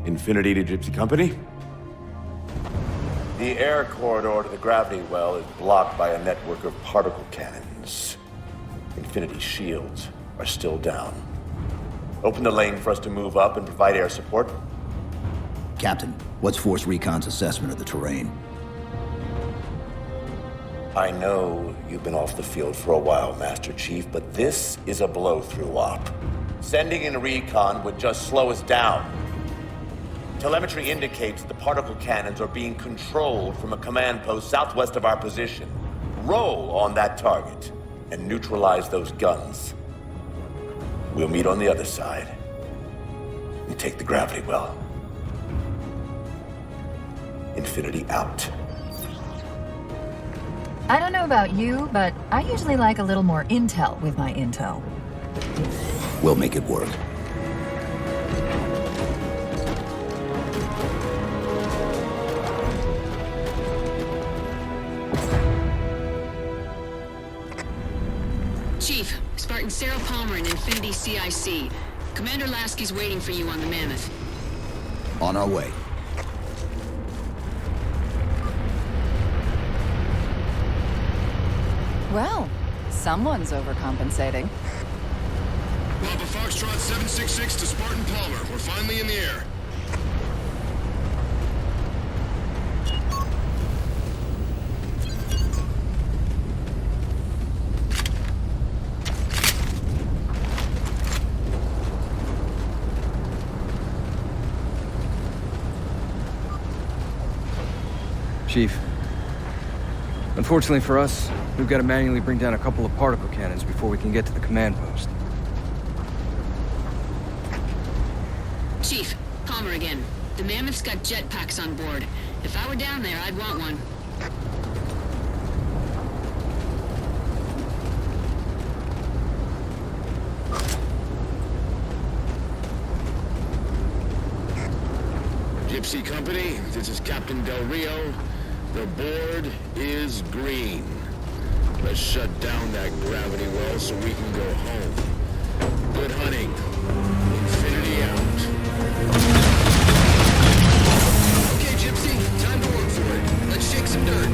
Infinity to Gypsy Company? The air corridor to the gravity well is blocked by a network of particle cannons. Infinity's shields are still down. Open the lane for us to move up and provide air support. Captain, what's Force Recon's assessment of the terrain? I know you've been off the field for a while, Master Chief, but this is a blow-through op. Sending in recon would just slow us down. Telemetry indicates the particle cannons are being controlled from a command post southwest of our position. Roll on that target and neutralize those guns. We'll meet on the other side and take the gravity well. Infinity out. I don't know about you, but I usually like a little more intel with my intel. We'll make it work. Chief, Spartan Sarah Palmer in Infinity CIC. Commander Lasky's waiting for you on the Mammoth. On our way. Well, someone's overcompensating. Papa Foxtrot 766 to Spartan Palmer. We're finally in the air. Chief. Unfortunately for us, we've got to manually bring down a couple of particle cannons before we can get to the command post. Chief, Palmer again. The Mammoth's got jetpacks on board. If I were down there, I'd want one. Gypsy Company, this is Captain Del Rio. The board is green. Let's shut down that gravity well so we can go home. Good hunting. Infinity out. Okay, Gypsy, time to work for it. Let's shake some dirt.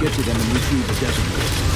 Get to them and retrieve the designator.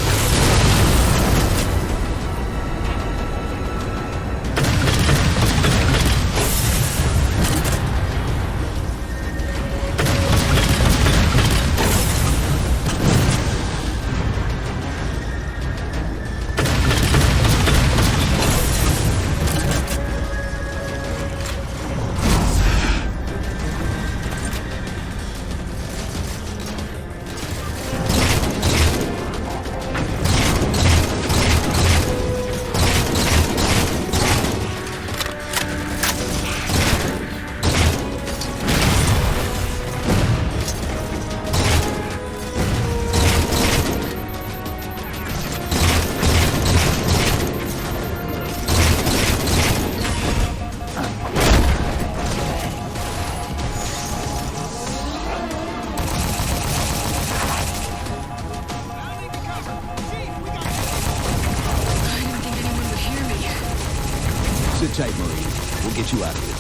tight, Marine. We'll get you out of here.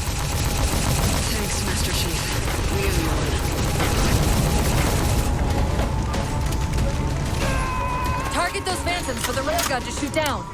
Thanks, Master Chief. We owe you one. Target those phantoms for the railgun to shoot down.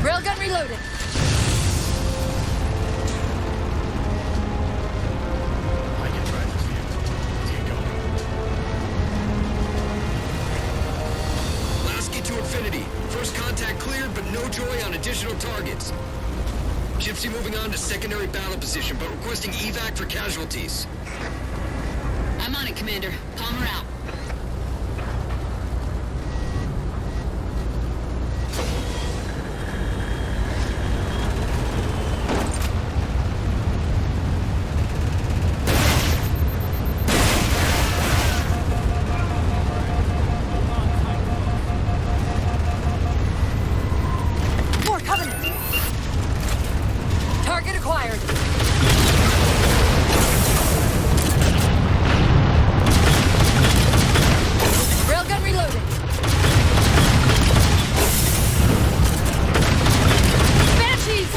Railgun reloaded. I can try this view. Let's get going. Lasky to Infinity. First contact cleared, but no joy on additional targets. Gypsy moving on to secondary battle position, but requesting evac for casualties. I'm on it, Commander. Palmer out. More Covenant! Target acquired. Railgun reloaded. Banshees!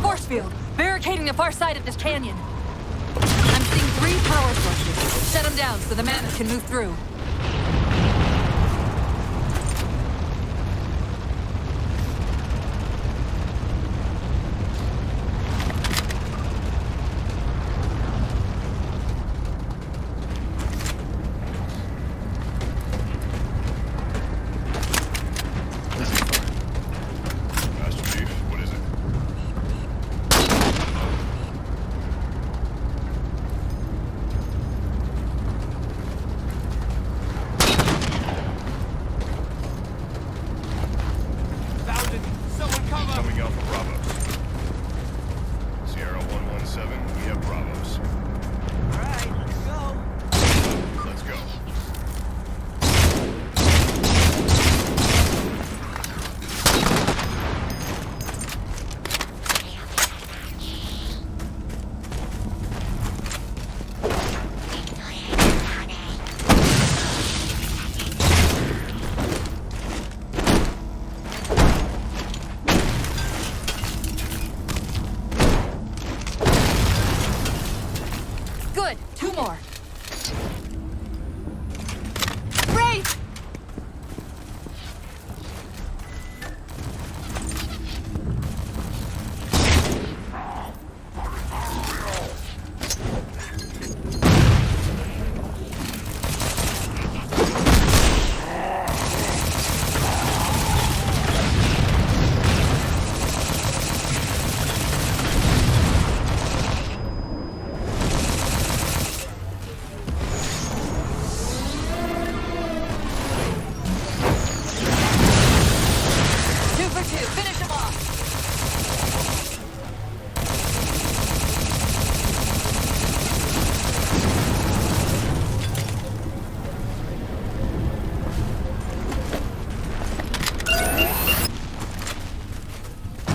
Force field, barricading the far side of this canyon. I'm seeing 3 power sources. Shut them down so the mammoth can move through. Master Chief, what is it? to. Finish him off.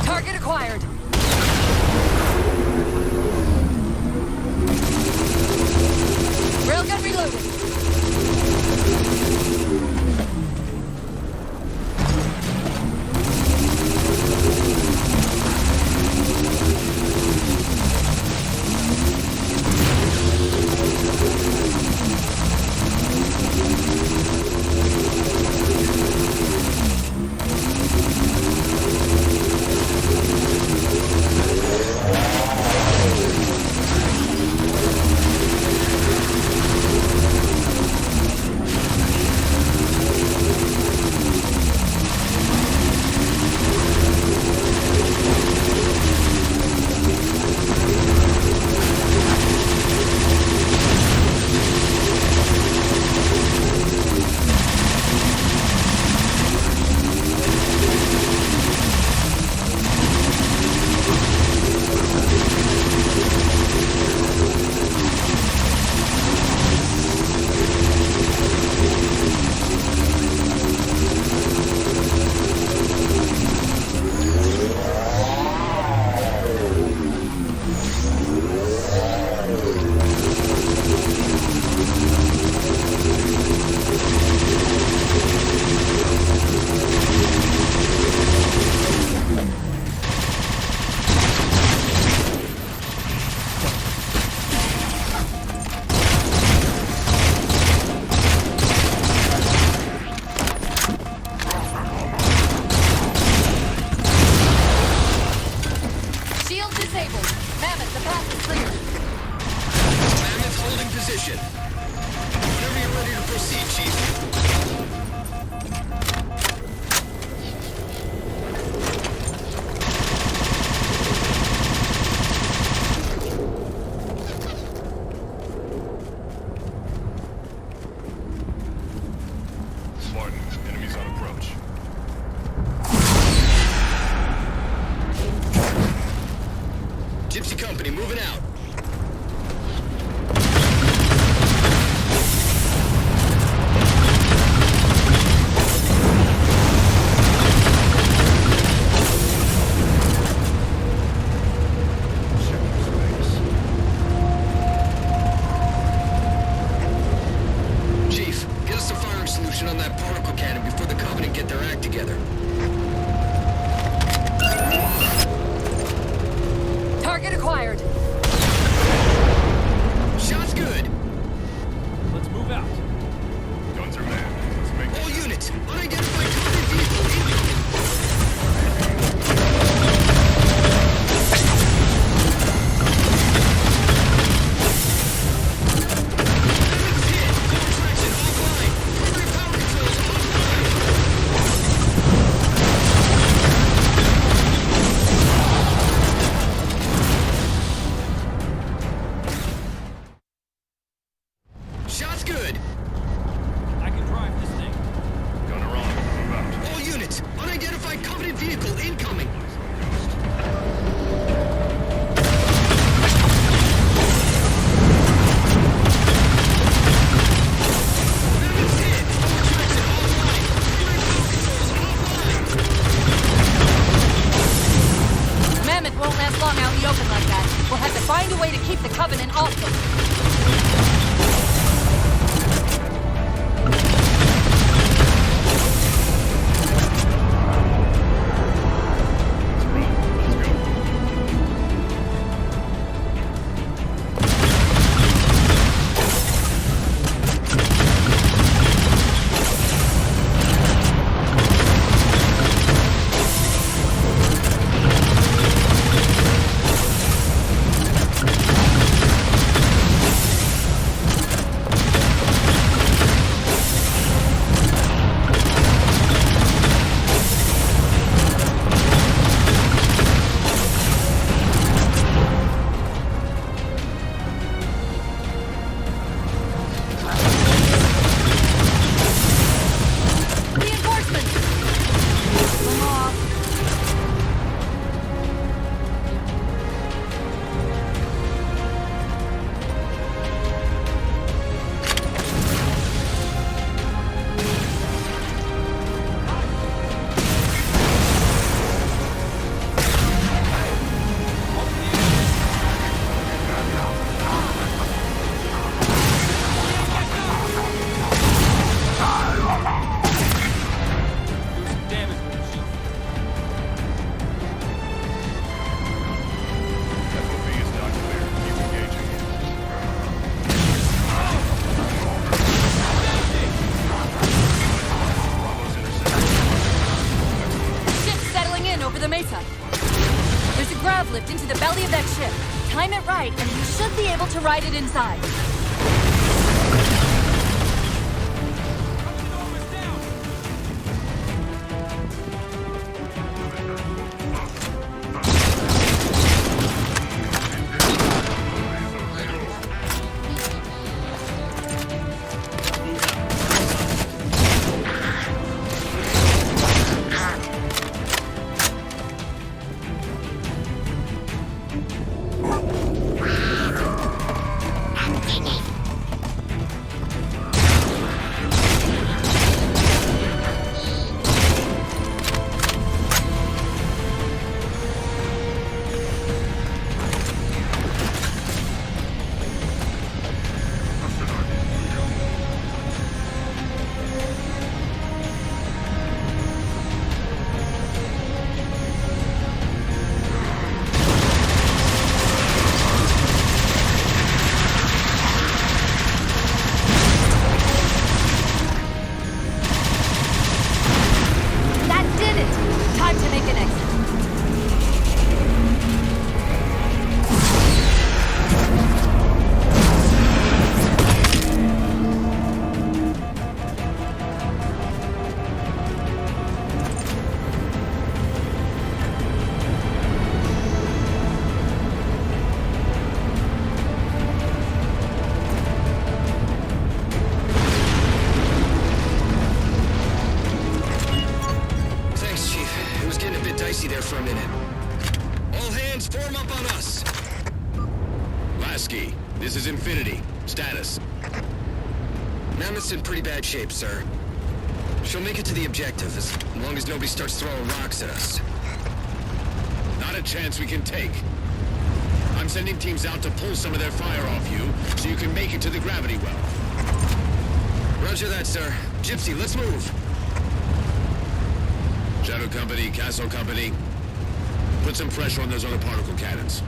Target acquired. Railgun reloaded. Shield disabled. Mammoth, the path is clear. Mammoth holding position. Whenever you're ready to proceed, Chief. Spartan, enemies on approach. Gypsy Company moving out. Chief, get us a firing solution on that particle cannon before the Covenant get their act together. Target acquired. Shot's good. Let's move out. Guns are manned. Let's make All units, unidentified Covenant vehicle incoming. Enemy's hit. Full traction offline. Primary power controls offline. Shot's good. I can drive this thing. gunner on. Move out. All units, unidentified Covenant vehicle incoming. Enemy's hit. Full traction offline. Primary power controls offline. Mammoth won't last long out in the open like that. We'll have to find a way to keep the Covenant off them. Let's run. Let's go. There's a grav lift into the belly of that ship. Time it right, and you should be able to ride it inside. Almost down. That did it! Time to make an exit. Thanks, Chief. It was getting a bit dicey there for a minute. All hands, form up on us! Lasky, this is Infinity. Status. Mammoth's in pretty bad shape, sir. She'll make it to the objective as long as nobody starts throwing rocks at us. Not a chance we can take. I'm sending teams out to pull some of their fire off you, so you can make it to the gravity well. Roger that, sir. Gypsy, let's move. Shadow Company, Castle Company, put some pressure on those other particle cannons.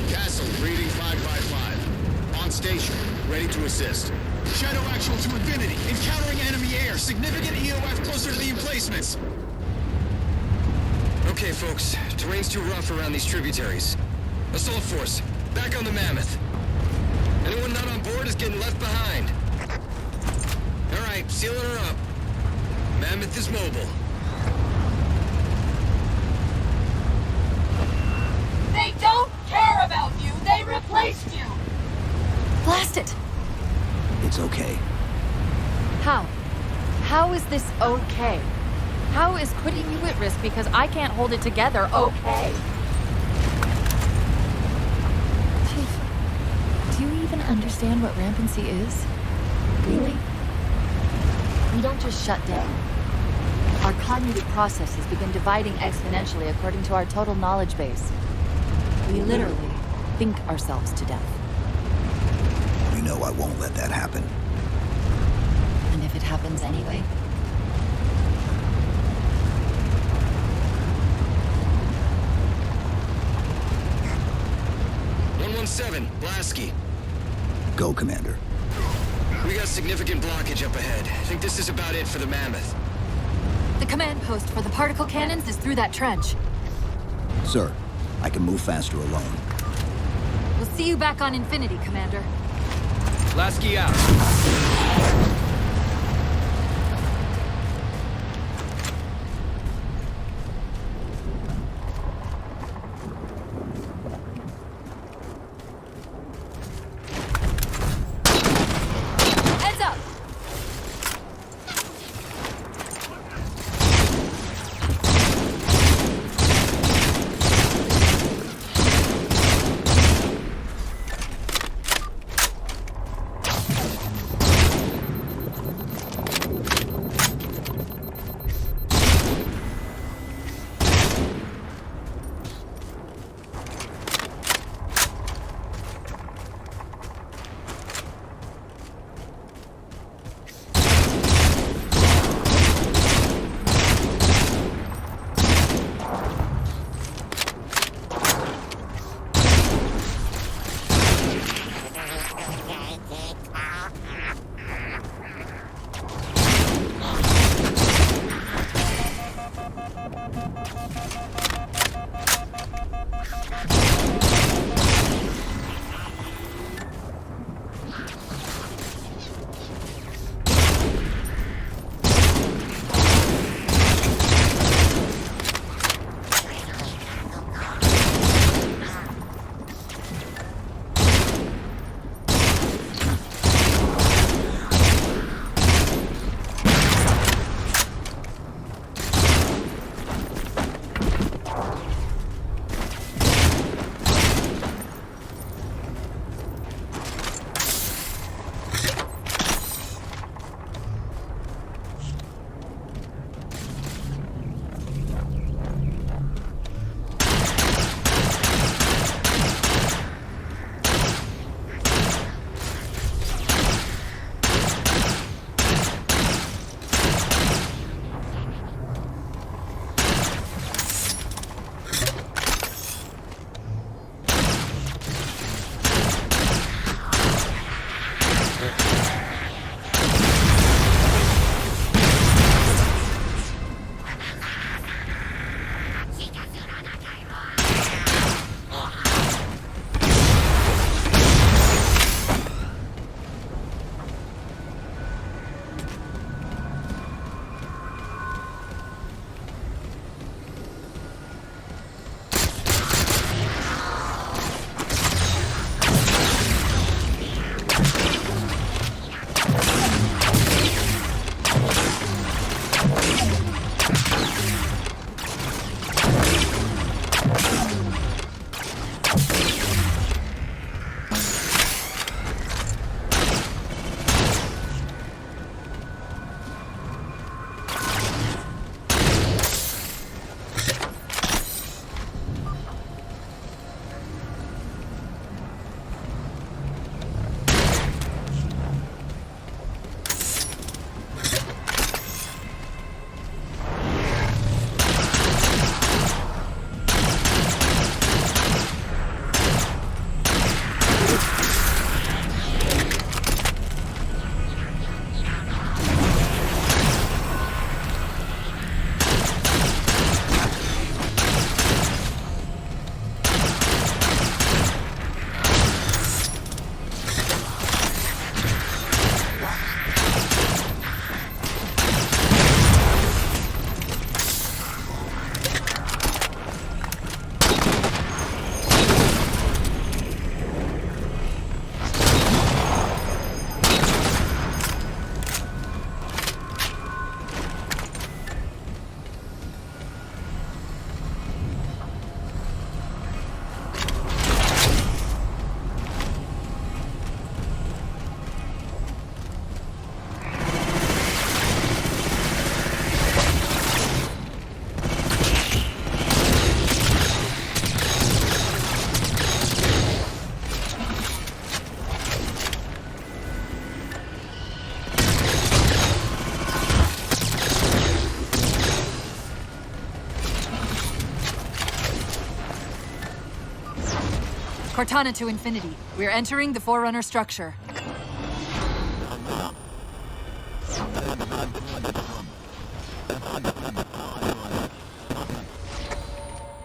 Castle, reading 555. On station, ready to assist. Shadow actual to Infinity. Encountering enemy air. Significant EOF closer to the emplacements. Okay, folks. Terrain's too rough around these tributaries. Assault force, back on the Mammoth. Anyone not on board is getting left behind. All right, sealing her up. Mammoth is mobile. They don't care about you! They replaced you! Blast it! It's okay. How? How is this okay? How is putting you at risk because I can't hold it together okay? Chief, do you even understand what rampancy is? Really? We don't just shut down. Our cognitive processes begin dividing exponentially according to our total knowledge base. We literally think ourselves to death. You know I won't let that happen. And if it happens anyway? 117, Lasky. Go, Commander. We got significant blockage up ahead. I think this is about it for the Mammoth. The command post for the particle cannons is through that trench. Sir, I can move faster alone. We'll see you back on Infinity, Commander. Lasky out. Heads up! Cortana to Infinity. We're entering the Forerunner structure.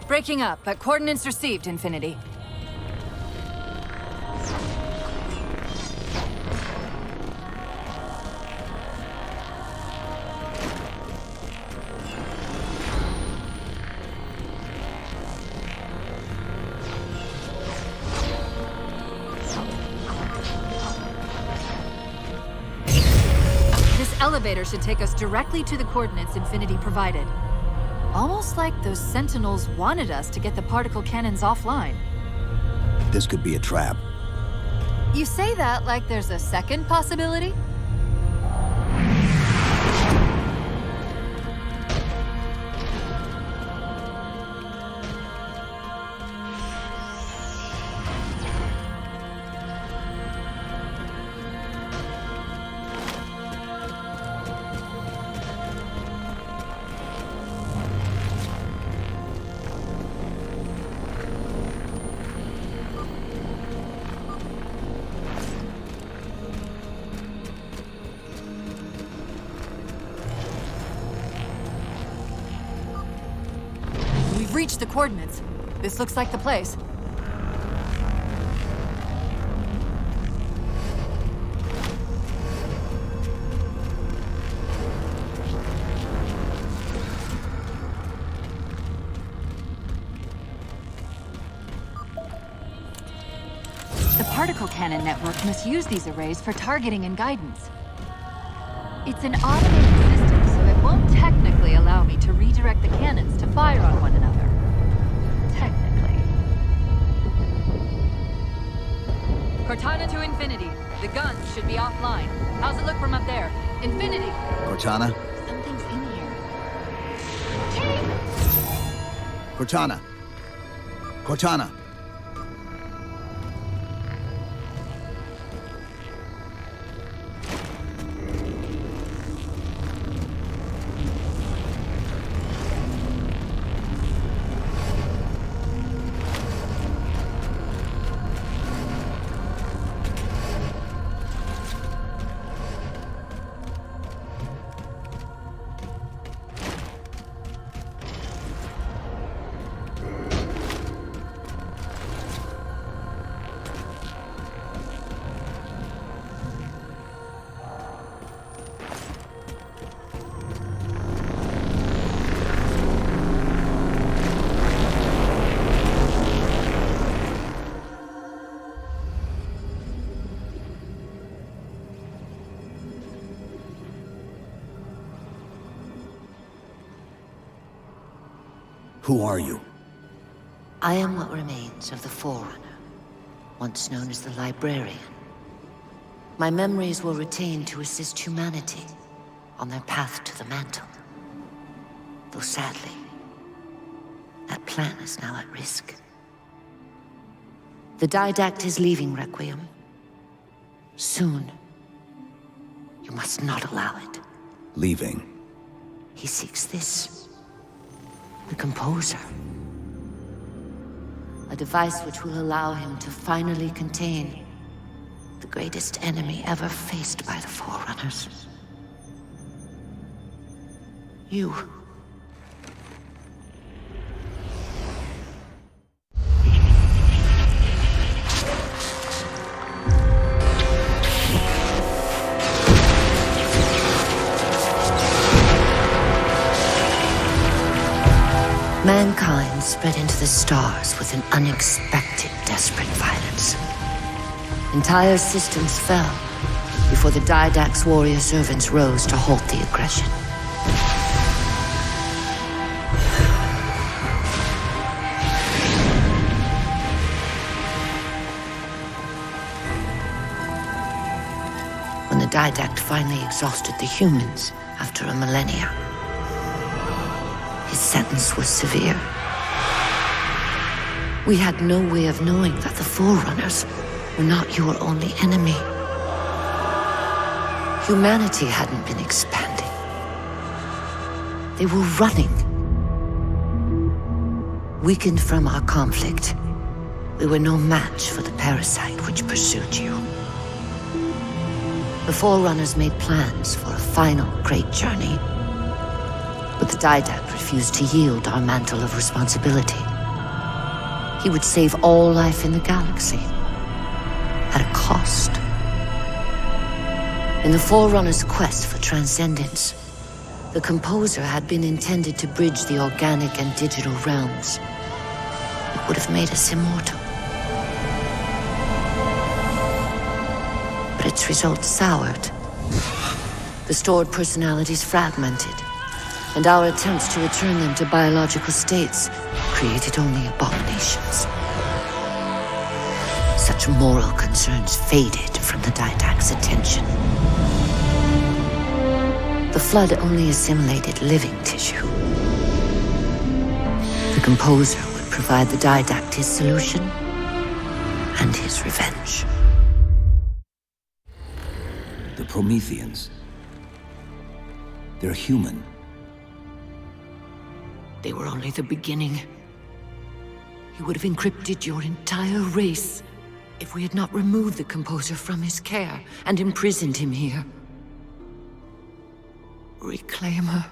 Breaking up, but coordinates received, Infinity. This elevator should take us directly to the coordinates Infinity provided. Almost like those Sentinels wanted us to get the particle cannons offline. This could be a trap. You say that like there's a second possibility? Reached the coordinates. This looks like the place. The particle cannon network must use these arrays for targeting and guidance. It's an automated system, so it won't technically allow me to redirect the cannons to fire on one another. Technically. Cortana to Infinity. The guns should be offline. How's it look from up there? Infinity! Cortana? Something's in here. Cortana! Cortana! Who are you? I am what remains of the Forerunner, once known as the Librarian. My memories were retained to assist humanity on their path to the mantle. Though sadly, that plan is now at risk. The Didact is leaving Requiem. Soon. You must not allow it. Leaving? He seeks this. The Composer. A device which will allow him to finally contain the greatest enemy ever faced by the Forerunners. You. Mankind spread into the stars with an unexpected, desperate violence. Entire systems fell before the Didact's warrior servants rose to halt the aggression. When the Didact finally exhausted the humans after a millennia, his sentence was severe. We had no way of knowing that the Forerunners were not your only enemy. Humanity hadn't been expanding. They were running. Weakened from our conflict, We were no match for the parasite which pursued you. The Forerunners made plans for a final great journey, but the Didact refused to yield our mantle of responsibility. He would save all life in the galaxy, at a cost. In the Forerunners' quest for transcendence, the Composer had been intended to bridge the organic and digital realms. It would have made us immortal. But its results soured. The stored personalities fragmented, and our attempts to return them to biological states created only abominations. Such moral concerns faded from the Didact's attention. The Flood only assimilated living tissue. The Composer would provide the Didact his solution and his revenge. The Prometheans. They're human. They were only the beginning. He would have encrypted your entire race if we had not removed the Composer from his care and imprisoned him here. Reclaimer.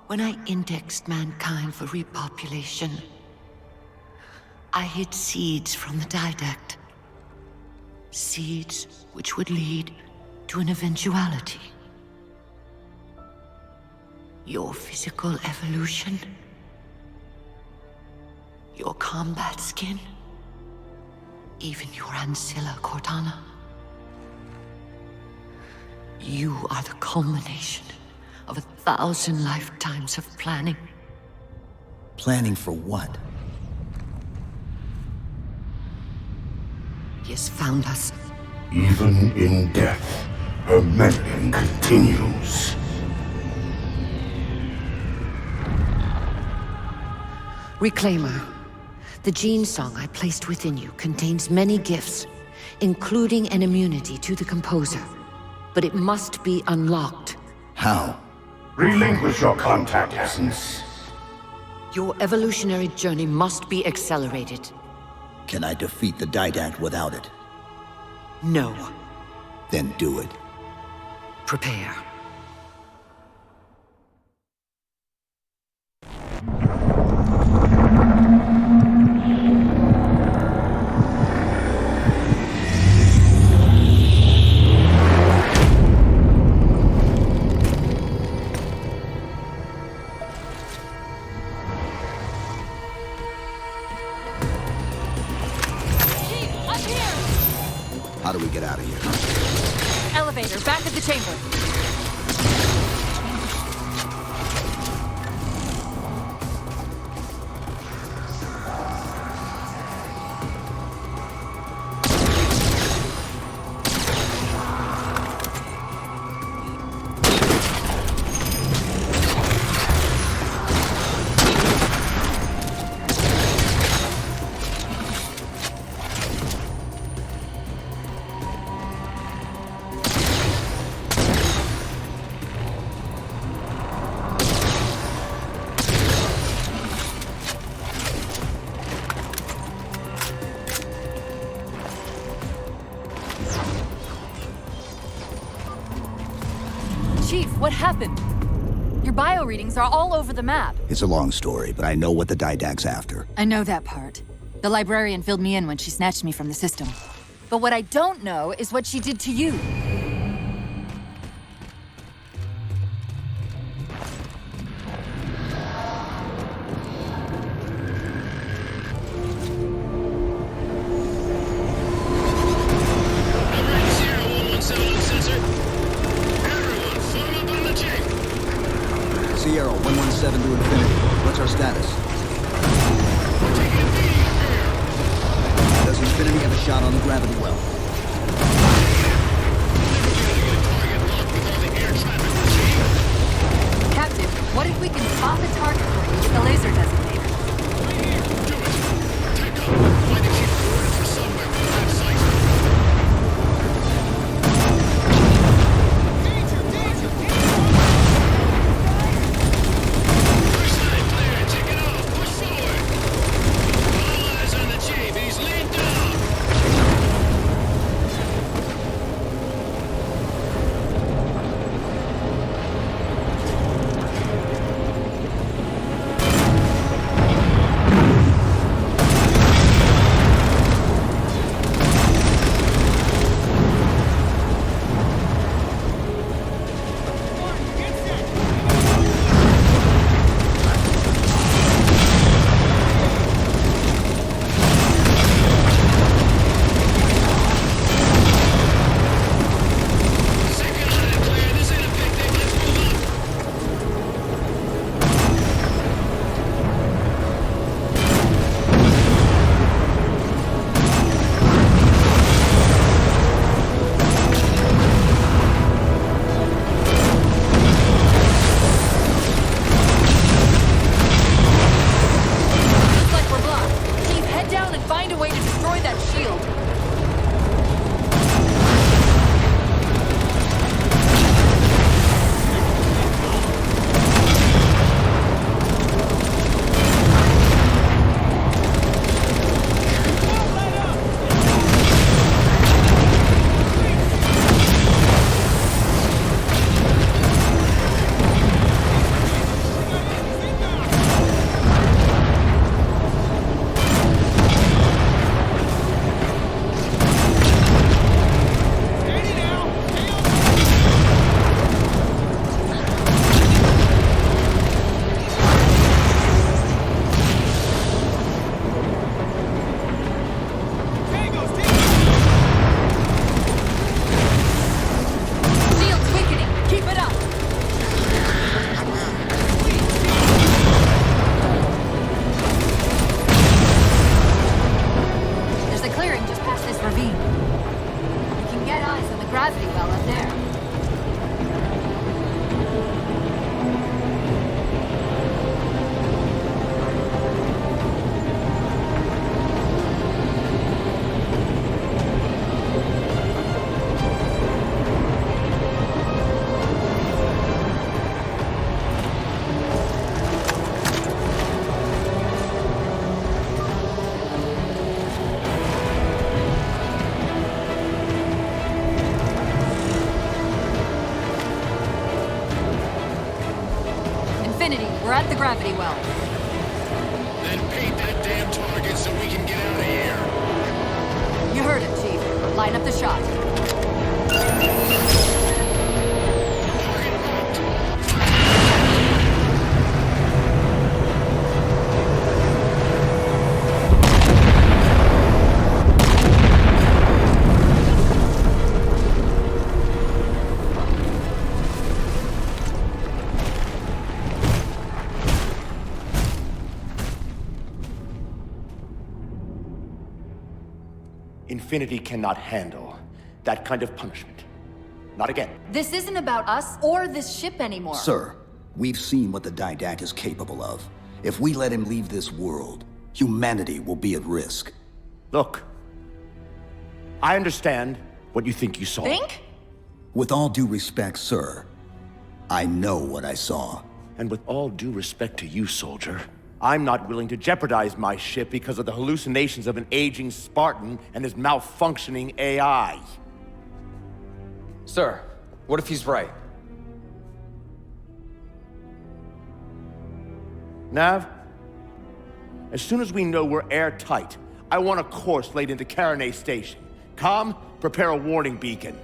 When I indexed mankind for repopulation, I hid seeds from the Didact. Seeds which would lead to an eventuality. Your physical evolution, your combat skin, even your ancilla Cortana. You are the culmination of 1,000 lifetimes of planning. Planning for what? He has found us. Even in death, her meddling continues. Reclaimer. The gene song I placed within you contains many gifts, including an immunity to the Composer. But it must be unlocked. How? Relinquish your contact essence. Your evolutionary journey must be accelerated. Can I defeat the Didact without it? No. Then do it. Prepare. How do we get out of here? Elevator, back at the chamber. Chief, what happened? Your bio readings are all over the map. It's a long story, but I know what the Didact's after. I know that part. The librarian filled me in when she snatched me from the system. But what I don't know is what she did to you. Sierra, 117 to infinity. What's our status? Does Infinity have a shot on the gravity well? Captain, what if we can spot the target for you with the laser designator? the gravity well. Then paint that damn target so we can get out of here. You heard it, Chief. Line up the shot. Infinity cannot handle that kind of punishment. Not again. This isn't about us or this ship anymore. Sir, we've seen what the Didact is capable of. If we let him leave this world, humanity will be at risk. Look, I understand what you think you saw. Think? With all due respect, sir, I know what I saw. And with all due respect to you, soldier, I'm not willing to jeopardize my ship because of the hallucinations of an aging Spartan and his malfunctioning AI. Sir, what if he's right? Nav, as soon as we know we're airtight, I want a course laid into Karenay Station. Com, prepare a warning beacon.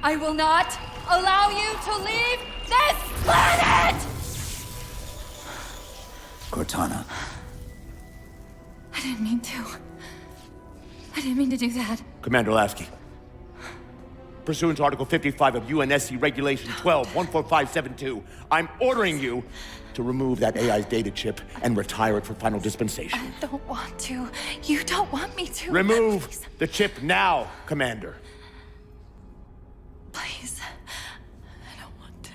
I will not allow you to leave this planet! Cortana. I didn't mean to. I didn't mean to do that. Commander Lasky, pursuant to Article 55 of UNSC Regulation 12-14572, I'm ordering you to remove that AI's data chip and retire it for final dispensation. I don't want to. You don't want me to. Remove Please. the chip now, Commander. Please. I don't want to.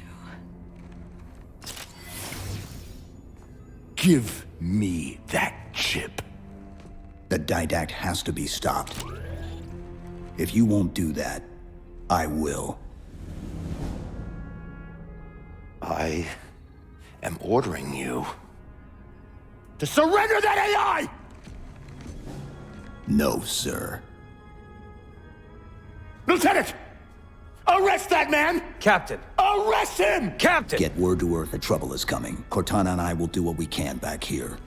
Give me that chip. The Didact has to be stopped. If you won't do that, I will. I am ordering you to surrender that AI! No, sir. Lieutenant! Arrest that man! Captain! Arrest him! Captain! Get word to Earth that trouble is coming. Cortana and I will do what we can back here.